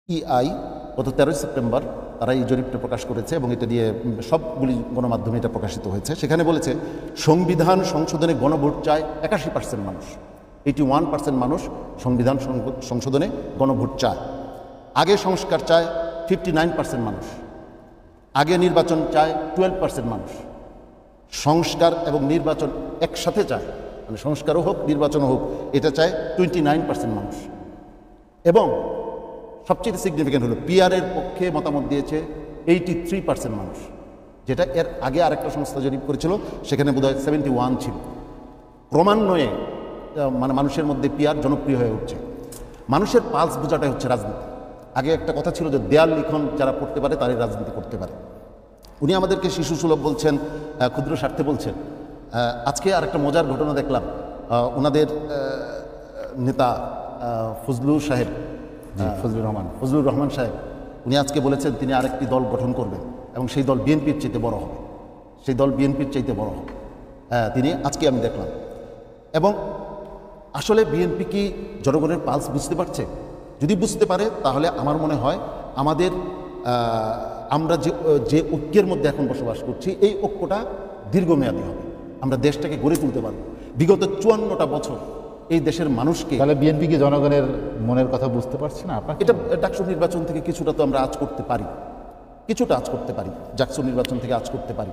ইআই গত 13 সেপ্টেম্বর তারা এই জরিপটা প্রকাশ করেছে এবং এটা দিয়ে সবগুলি গণমাধ্যমে এটা প্রকাশিত হয়েছে। সেখানে বলেছে সংবিধান সংশোধনে গণভোট চায় 81% মানুষ, 81% মানুষ সংবিধান সংশোধনে গণভোট চায়। আগে সংস্কার চায় 59% মানুষ, আগে নির্বাচন চায় 12% মানুষ, সংস্কার এবং নির্বাচন একসাথে চায়, মানে সংস্কারও হোক নির্বাচনও হোক, এটা চায় 29% মানুষ। এবং সবচেয়ে সিগনিফিক্যান্ট হলো পিআরের পক্ষে মতামত দিয়েছে 83% মানুষ, যেটা এর আগে আরেকটা সংস্থা জরিপ করেছিল, সেখানে বোধহয় 71 ছিল। ক্রমান্বয়ে মানে মানুষের মধ্যে পিআর জনপ্রিয় হয়ে উঠছে। মানুষের পালস বোঝাটাই হচ্ছে রাজনীতি। আগে একটা কথা ছিল যে দেয়াল লিখন যারা পড়তে পারে তারাই রাজনীতি করতে পারে। উনি আমাদেরকে শিশু সুলভ বলছেন, ক্ষুদ্র স্বার্থে বলছেন। আজকে আরেকটা মজার ঘটনা দেখলাম, ওনাদের নেতা ফজলুর রহমান সাহেব উনি আজকে বলেছেন তিনি আরেকটি দল গঠন করবেন এবং সেই দল বিএনপির চাইতে বড় হবে, সেই দল বিএনপির চাইতে বড় হবে। তিনি আজকে আমি দেখলাম। এবং আসলে বিএনপি কি জনগণের পালস বুঝতে পারছে? যদি বুঝতে পারে তাহলে আমার মনে হয় আমাদের আমরা যে ঐক্যের মধ্যে এখন বসবাস করছি এই ঐক্যটা দীর্ঘমেয়াদী হবে, আমরা দেশটাকে গড়ে তুলতে পারব। বিগত 54টা বছর এই দেশের মানুষকে, তাহলে বিএনপি কি জনগণের মনের কথা বুঝতে পারছে না? এটা ডাকসু নির্বাচন থেকে কিছুটা তো আমরা আজ করতে পারি, কিছুটা আজ করতে পারি, ডাকসু নির্বাচন থেকে আজ করতে পারি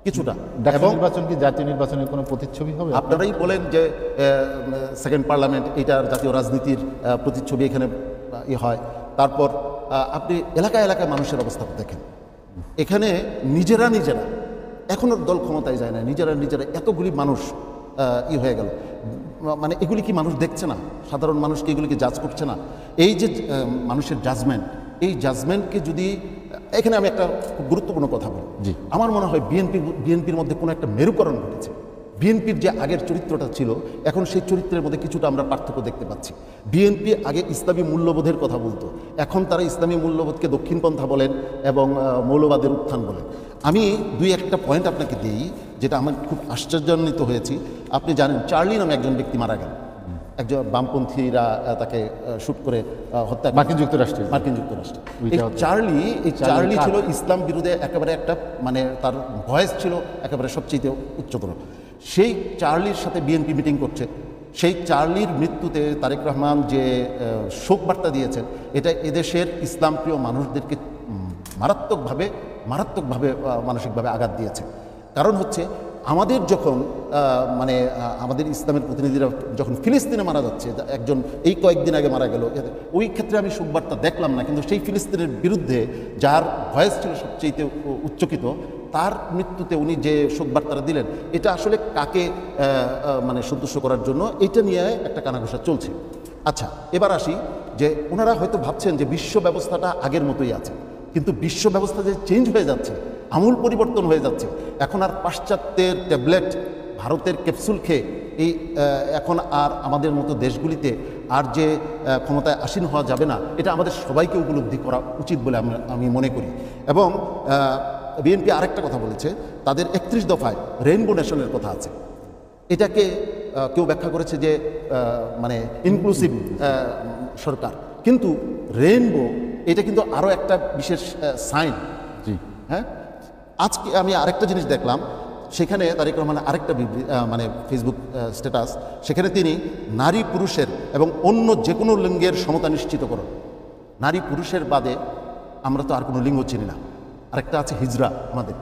কিছুটা। এবং নির্বাচন কি জাতীয় নির্বাচনের কোনো প্রতিচ্ছবি হবে? আপনারাই বলেন যে সেকেন্ড পার্লামেন্ট এটার জাতীয় রাজনীতির প্রতিচ্ছবি এখানে হয়। তারপর আপনি এলাকায় এলাকায় মানুষের অবস্থা দেখেন, এখানে নিজেরা এখনও দল ক্ষমতায় যায় না, নিজেরা এতগুলি মানুষ হয়ে গেল। মানে এগুলি কি মানুষ দেখছে না? সাধারণ মানুষ কি এগুলিকে জাজ করছে না? এই যে মানুষের জাজমেন্ট, এই জাজমেন্টকে যদি, এখানে আমি একটা খুব গুরুত্বপূর্ণ কথা বলি, আমার মনে হয় বিএনপির মধ্যে কোনো একটা মেরুকরণ ঘটেছে। বিএনপির যে আগের চরিত্রটা ছিল এখন সেই চরিত্রের মধ্যে কিছুটা আমরা পার্থক্য দেখতে পাচ্ছি। বিএনপি আগে ইসলামী মূল্যবোধের কথা বলতো, এখন তারা ইসলামী মূল্যবোধকে দক্ষিণপন্থা বলেন এবং মৌলবাদের উত্থান বলেন। আমি দুই একটা পয়েন্ট আপনাকে দিই যেটা আমার খুব আশ্চর্যান্বিত হয়েছি। আপনি জানেন চার্লি নামে একজন ব্যক্তি মারা গেল, একজন বামপন্থীরা তাকে শুট করে হত্যা, মার্কিন যুক্তরাষ্ট্রে। এই চার্লি ছিল ইসলাম বিরোধে একেবারে একটা, মানে তার ভয়েস ছিল একেবারে সবচেয়ে উচ্চতর। সেই চার্লির সাথে বিএনপি মিটিং করছে। সেই চার্লির মৃত্যুতে তারেক রহমান যে শোক বার্তা দিয়েছেন, এটা এদেশের ইসলাম প্রিয় মানুষদেরকে মারাত্মকভাবে মানসিকভাবে আঘাত দিয়েছে। কারণ হচ্ছে আমাদের যখন মানে আমাদের ইসলামের প্রতিনিধিরা যখন ফিলিস্তিনে মারা যাচ্ছে, একজন এই কয়েকদিন আগে মারা গেল, ওই ক্ষেত্রে আমি শোকবার্তা দেখলাম না, কিন্তু সেই ফিলিস্তিনের বিরুদ্ধে যার ভয়েস ছিল সবচেয়ে উচ্চকিত, তার মৃত্যুতে উনি যে শোকবার্তাটা দিলেন, এটা আসলে কাকে মানে সন্তুষ্ট করার জন্য, এটা নিয়ে একটা কানাঘুষা চলছে। আচ্ছা, এবার আসি যে ওনারা হয়তো ভাবছেন যে বিশ্ব ব্যবস্থাটা আগের মতোই আছে, কিন্তু বিশ্ব ব্যবস্থা যে চেঞ্জ হয়ে যাচ্ছে, আমূল পরিবর্তন হয়ে যাচ্ছে। এখন আর পাশ্চাত্যের ট্যাবলেট, ভারতের ক্যাপসুল খেয়ে এখন আর আমাদের মতো দেশগুলিতে আর যে ক্ষমতায় আসীন হওয়া যাবে না, এটা আমাদের সবাইকে উপলব্ধি করা উচিত বলে আমি মনে করি। এবং বিএনপি আরেকটা কথা বলেছে, তাদের 31 দফায় রেইনবো নেশনের কথা আছে। এটাকে কেউ ব্যাখ্যা করেছে যে মানে ইনক্লুসিভ সরকার, কিন্তু রেইনবো এটা কিন্তু আরও একটা বিশেষ সাইন। হ্যাঁ, আজকে আমি আরেকটা জিনিস দেখলাম, সেখানে তারেক রহমানের আরেকটা মানে ফেসবুক স্ট্যাটাস, সেখানে তিনি নারী পুরুষের এবং অন্য যে কোনো লিঙ্গের সমতা নিশ্চিত করুন। নারী পুরুষের বাদে আমরা তো আর কোনো লিঙ্গ চিনি না, আরেকটা আছে হিজড়া আমাদের,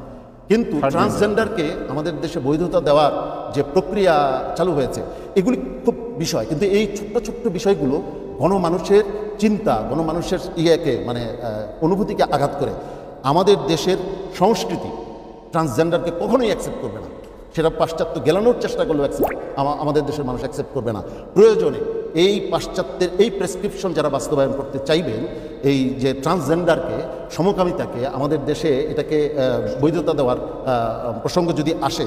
কিন্তু ট্রান্সজেন্ডারকে আমাদের দেশে বৈধতা দেওয়ার যে প্রক্রিয়া চালু হয়েছে, এগুলি খুব বিষয়। কিন্তু এই ছোট্ট ছোট্ট বিষয়গুলো গণমানুষের চিন্তা, গণমানুষের মানে অনুভূতিকে আঘাত করে। আমাদের দেশের সংস্কৃতি ট্রান্সজেন্ডারকে কখনোই অ্যাকসেপ্ট করবে না, সেটা পাশ্চাত্য গেলানোর চেষ্টা করলেও আমাদের দেশের মানুষ অ্যাকসেপ্ট করবে না। প্রয়োজনে এই পাশ্চাত্যের এই প্রেসক্রিপশন যারা বাস্তবায়ন করতে চাইবেন, এই যে ট্রান্সজেন্ডারকে, সমকামিতাকে আমাদের দেশে এটাকে বৈধতা দেওয়ার প্রসঙ্গ যদি আসে,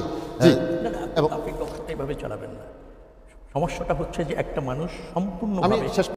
এবং আপনি কথাটা এভাবে চালাবেন না। সমস্যাটা হচ্ছে যে একটা মানুষ সম্পূর্ণ, আমি শেষ